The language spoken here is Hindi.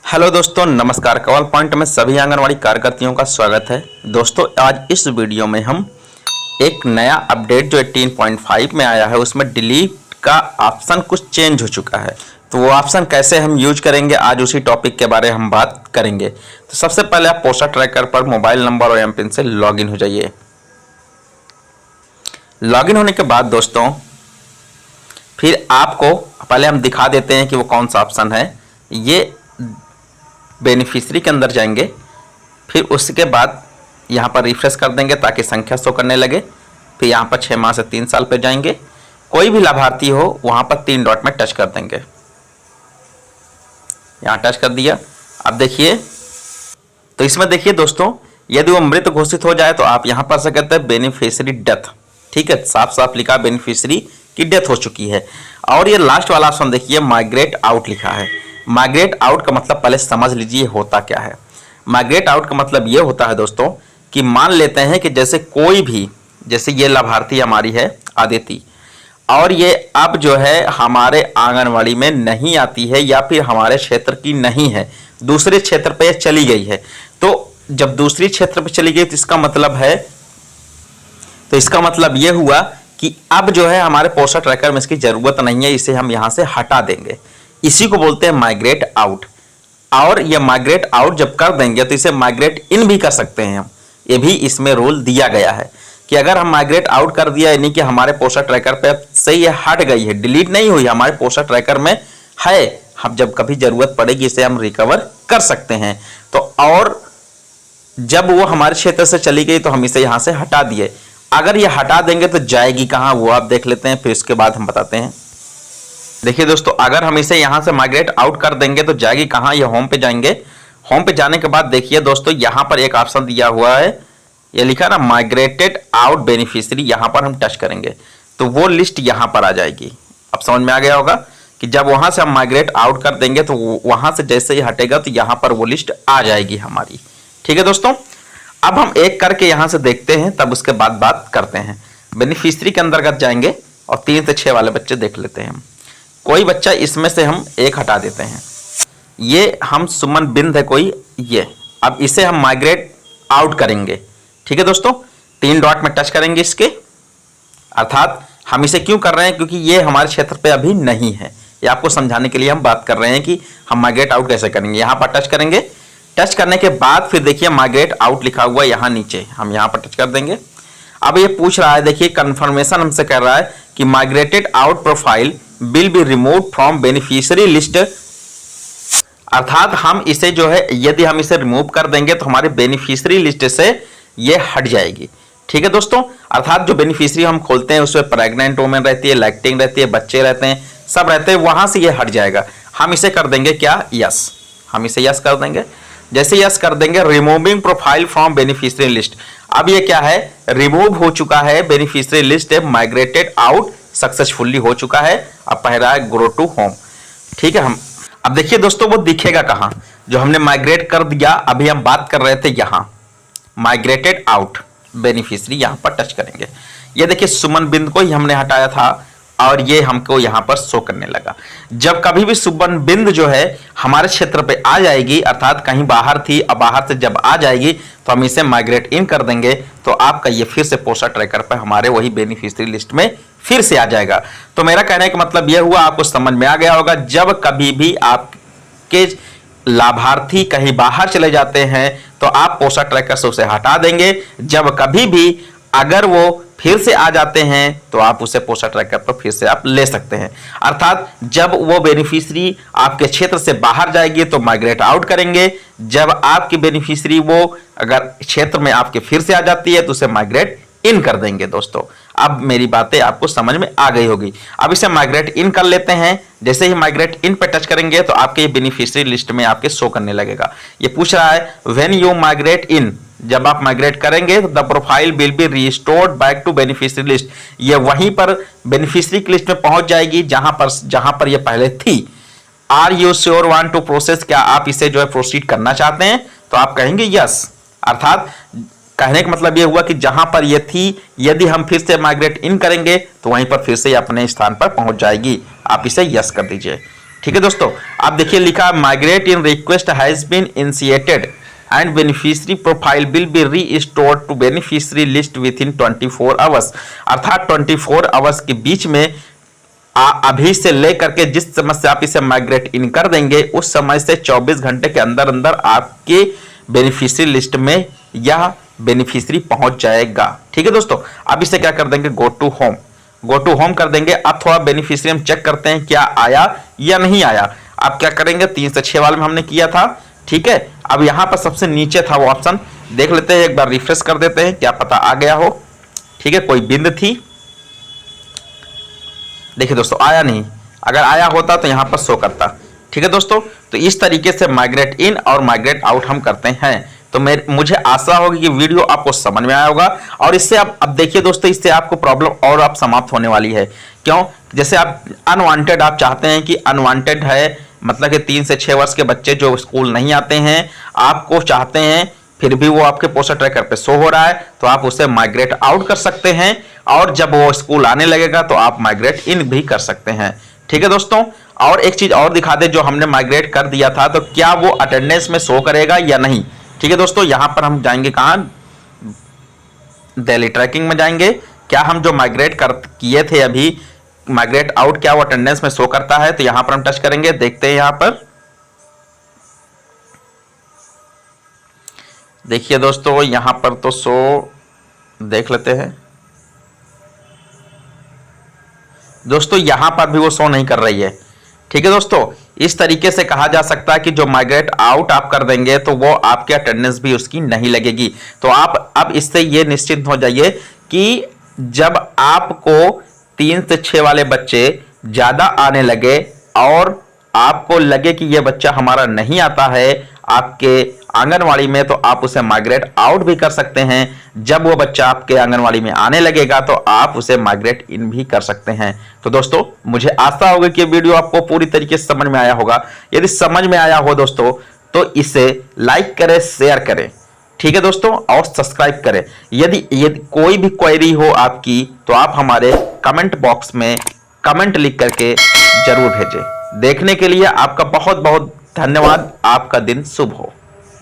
हेलो दोस्तों, नमस्कार। कॉल पॉइंट में सभी आंगनवाड़ी कार्यकर्तियों का स्वागत है। दोस्तों, आज इस वीडियो में हम एक नया अपडेट जो 18.5 में आया है उसमें डिलीट का ऑप्शन कुछ चेंज हो चुका है। तो वो ऑप्शन कैसे हम यूज करेंगे, आज उसी टॉपिक के बारे में हम बात करेंगे। तो सबसे पहले आप पोस्टर ट्रैकर पर मोबाइल नंबर और एमपिन से लॉगिन हो जाइए। लॉगिन होने के बाद दोस्तों फिर आपको पहले हम दिखा देते हैं कि वो कौन सा ऑप्शन है। ये बेनिफिशियरी के अंदर जाएंगे, फिर उसके बाद यहाँ पर रिफ्रेश कर देंगे ताकि संख्या शो करने लगे। फिर यहाँ पर 6 माह से 3 साल पे जाएंगे। कोई भी लाभार्थी हो वहाँ पर 3 डॉट में टच कर देंगे। यहाँ टच कर दिया। अब देखिए, तो इसमें देखिए दोस्तों, यदि वो मृत घोषित हो जाए तो आप यहाँ पर से कहते हैं बेनिफिशियरी डेथ। ठीक है, साफ साफ लिखा बेनिफिशियरी की डेथ हो चुकी है। और ये लास्ट वाला ऑप्शन देखिए, माइग्रेट आउट लिखा है। माइग्रेट आउट का मतलब पहले समझ लीजिए होता क्या है। माइग्रेट आउट का मतलब ये होता है दोस्तों कि मान लेते हैं कि जैसे कोई भी, जैसे ये लाभार्थी हमारी है आदिति, और ये अब जो है हमारे आंगनवाड़ी में नहीं आती है या फिर हमारे क्षेत्र की नहीं है, दूसरे क्षेत्र पे चली गई है। तो जब दूसरी क्षेत्र पे चली गई तो इसका मतलब ये हुआ कि अब जो है हमारे पोस्टर ट्रैकर में इसकी जरूरत नहीं है, इसे हम यहाँ से हटा देंगे। इसी को बोलते हैं माइग्रेट आउट। और ये माइग्रेट आउट जब कर देंगे तो इसे माइग्रेट इन भी कर सकते हैं हम। ये भी इसमें रूल दिया गया है कि अगर हम माइग्रेट आउट कर दिया, यानी कि हमारे पोस्टर ट्रैकर पे से ये हट गई है, डिलीट नहीं हुई, हमारे पोस्टर ट्रैकर में है, हम जब कभी जरूरत पड़ेगी इसे हम रिकवर कर सकते हैं। तो और जब वो हमारे क्षेत्र से चली गई तो हम इसे यहाँ से हटा दिए। अगर ये हटा देंगे तो जाएगी कहाँ, वो आप देख लेते हैं, फिर उसके बाद हम बताते हैं। देखिए दोस्तों, अगर हम इसे यहाँ से माइग्रेट आउट कर देंगे तो जाएगी कहाँ, ये होम पे जाएंगे। होम पे जाने के बाद देखिए दोस्तों, यहाँ पर एक ऑप्शन दिया हुआ है, ये लिखा ना माइग्रेटेड आउट बेनिफिशियरी। यहाँ पर हम टच करेंगे तो वो लिस्ट यहाँ पर आ जाएगी। अब समझ में आ गया होगा कि जब वहाँ से हम माइग्रेट आउट कर देंगे तो वहाँ से जैसे ही हटेगा तो यहाँ पर वो लिस्ट आ जाएगी हमारी। ठीक है दोस्तों, अब हम एक करके यहाँ से देखते हैं, तब उसके बाद बात करते हैं। बेनिफिशियरी के अंतर्गत जाएंगे और 3 से 6 वाले बच्चे देख लेते हैं। कोई बच्चा इसमें से हम एक हटा देते हैं। ये हम सुमन बिंद है कोई, ये अब इसे हम माइग्रेट आउट करेंगे। ठीक है दोस्तों, 3 डॉट में टच करेंगे इसके। अर्थात हम इसे क्यों कर रहे हैं, क्योंकि ये हमारे क्षेत्र पे अभी नहीं है। ये आपको समझाने के लिए हम बात कर रहे हैं कि हम माइग्रेट आउट कैसे करेंगे। यहाँ पर टच करेंगे। टच करने के बाद फिर देखिए माइग्रेट आउट लिखा हुआ यहाँ नीचे, हम यहाँ पर टच कर देंगे। अब ये पूछ रहा है, देखिए कंफर्मेशन हमसे कर रहा है कि migrated out profile will be remove from beneficiary list. अर्थात हम इसे जो है, यदि हम इसे रिमूव कर देंगे तो हमारे बेनिफिशियरी लिस्ट से ये हट जाएगी। ठीक है दोस्तों, अर्थात जो बेनिफिशियरी हम खोलते हैं उसमें प्रेग्नेंट वुमेन रहती है, लैक्टिंग रहती है, बच्चे रहते हैं, सब रहते हैं, वहां से ये हट जाएगा। हम इसे कर देंगे क्या, यस। हम इसे यस कर देंगे। जैसे यस कर देंगे, removing profile from beneficiary list. अब ये क्या है, रिमूव हो चुका है, बेनिफिशियरी लिस्ट है, माइग्रेटेड आउट सक्सेसफुली हो चुका है। अब पह रहा है गो टू होम। ठीक है, हम अब देखिए दोस्तों, वो दिखेगा कहां, जो हमने माइग्रेट कर दिया। अभी हम बात कर रहे थे यहां माइग्रेटेड आउट बेनिफिशियरी, यहां पर टच करेंगे। ये देखिए सुमन बिंद को ही हमने हटाया था और ये हमको यहां पर शो करने लगा। जब कभी भी सुमन बिंद जो है हमारे क्षेत्र पे आ जाएगी, अर्थात कहीं बाहर थी, अब बाहर से जब आ जाएगी तो हम इसे माइग्रेट इन कर देंगे, तो आपका ये फिर से पोस्टर ट्रैकर पे हमारे वही बेनिफिशियरी लिस्ट में फिर से आ जाएगा। तो मेरा कहने का मतलब यह हुआ, आपको समझ में आ गया होगा, जब कभी भी आपके लाभार्थी कहीं बाहर चले जाते हैं तो आप पोस्टर ट्रैकर से उसे हटा देंगे। जब कभी भी अगर वो फिर से आ जाते हैं तो आप उसे पोस्टर ट्रैकर पर फिर से आप ले सकते हैं। अर्थात जब वो बेनिफिशियरी आपके क्षेत्र से बाहर जाएगी तो माइग्रेट आउट करेंगे, जब आपकी बेनिफिशियरी वो अगर क्षेत्र में आपके फिर से आ जाती है तो उसे माइग्रेट इन कर देंगे। दोस्तों, अब मेरी बातें आपको समझ में आ गई होगी। अब इसे माइग्रेट इन कर लेते हैं। जैसे ही माइग्रेट इन पे टच करेंगे तो आपके ये बेनिफिशियरी लिस्ट में आपके शो करने लगेगा। ये पूछ रहा है व्हेन यू माइग्रेट इन, जब आप माइग्रेट करेंगे तो the profile will be restored back to beneficiary list. ये वहीं पर बेनिफिशियरी की लिस्ट में पहुंच जाएगी जहां पर ये पहले थी। Are you sure want to process, क्या आप इसे जो है प्रोसीड करना चाहते हैं, तो आप कहेंगे यस। अर्थात कहने का मतलब यह हुआ कि जहां पर यह थी, यदि हम फिर से माइग्रेट इन करेंगे तो वहीं पर फिर से अपने स्थान पर पहुंच जाएगी। आप इसे यस कर दीजिए। ठीक है दोस्तों, आप देखिए लिखा migrate in request has been initiated and beneficiary profile will be restored to beneficiary list within 24 hours. अर्थात 24 आवर्स के बीच में अभी से लेकर के जिस समय से आप इसे माइग्रेट इन कर देंगे उस समय से 24 घंटे के अंदर अंदर आपके बेनिफिशियरी लिस्ट में यह बेनिफिशियरी पहुंच जाएगा। ठीक है दोस्तों, अब इसे क्या कर देंगे, गो टू होम कर देंगे। अब थोड़ा बेनिफिशियरी हम चेक करते हैं क्या आया या नहीं आया। आप क्या करेंगे, 3 से 6 वाले में हमने किया था। ठीक है, अब यहां पर सबसे नीचे था वो ऑप्शन, देख लेते हैं, एक बार रिफ्रेश कर देते हैं, क्या पता आ गया हो। ठीक है, कोई बिंद थी, देखिए दोस्तों आया नहीं, अगर आया होता तो यहां पर शो करता। ठीक है दोस्तों, तो इस तरीके से माइग्रेट इन और माइग्रेट आउट हम करते हैं। तो मुझे आशा होगी कि वीडियो आपको समझ में आया होगा और इससे अब देखिए दोस्तों, इससे आपको प्रॉब्लम और आप समाप्त होने वाली है। क्यों, जैसे आप अनवांटेड आप चाहते हैं कि अनवांटेड है, मतलब कि 3 से 6 वर्ष के बच्चे जो स्कूल नहीं आते हैं, आपको चाहते हैं फिर भी वो आपके पोस्टर ट्रैकर पे शो हो रहा है, तो आप उसे माइग्रेट आउट कर सकते हैं और जब वो स्कूल आने लगेगा तो आप माइग्रेट इन भी कर सकते हैं। ठीक है दोस्तों, और एक चीज और दिखा दे, जो हमने माइग्रेट कर दिया था तो क्या वो अटेंडेंस में शो करेगा या नहीं। ठीक है दोस्तों, यहां पर हम जाएंगे कहां, डेली ट्रैकिंग में जाएंगे। क्या हम जो माइग्रेट किए थे अभी माइग्रेट आउट, क्या वो अटेंडेंस में शो करता है, तो यहां पर हम टच करेंगे, देखते हैं। यहां पर देखिए दोस्तों, यहां पर तो शो देख लेते हैं दोस्तों, यहां पर भी वो शो नहीं कर रही है। ठीक है दोस्तों, इस तरीके से कहा जा सकता है कि जो माइग्रेट आउट आप कर देंगे तो वो आपके अटेंडेंस भी उसकी नहीं लगेगी। तो आप अब इससे ये निश्चिंत हो जाइए कि जब आपको 3 से 6 वाले बच्चे ज्यादा आने लगे और आपको लगे कि ये बच्चा हमारा नहीं आता है आपके आंगनवाड़ी में, तो आप उसे माइग्रेट आउट भी कर सकते हैं। जब वो बच्चा आपके आंगनवाड़ी में आने लगेगा तो आप उसे माइग्रेट इन भी कर सकते हैं। तो दोस्तों, मुझे आशा होगी कि वीडियो आपको पूरी तरीके से समझ में आया होगा। यदि समझ में आया हो दोस्तों तो इसे लाइक करें, शेयर करें। ठीक है दोस्तों, और सब्सक्राइब करें। यदि कोई भी क्वेरी हो आपकी तो आप हमारे कमेंट बॉक्स में कमेंट लिख करके जरूर भेजें। देखने के लिए आपका बहुत बहुत धन्यवाद। आपका दिन शुभ हो।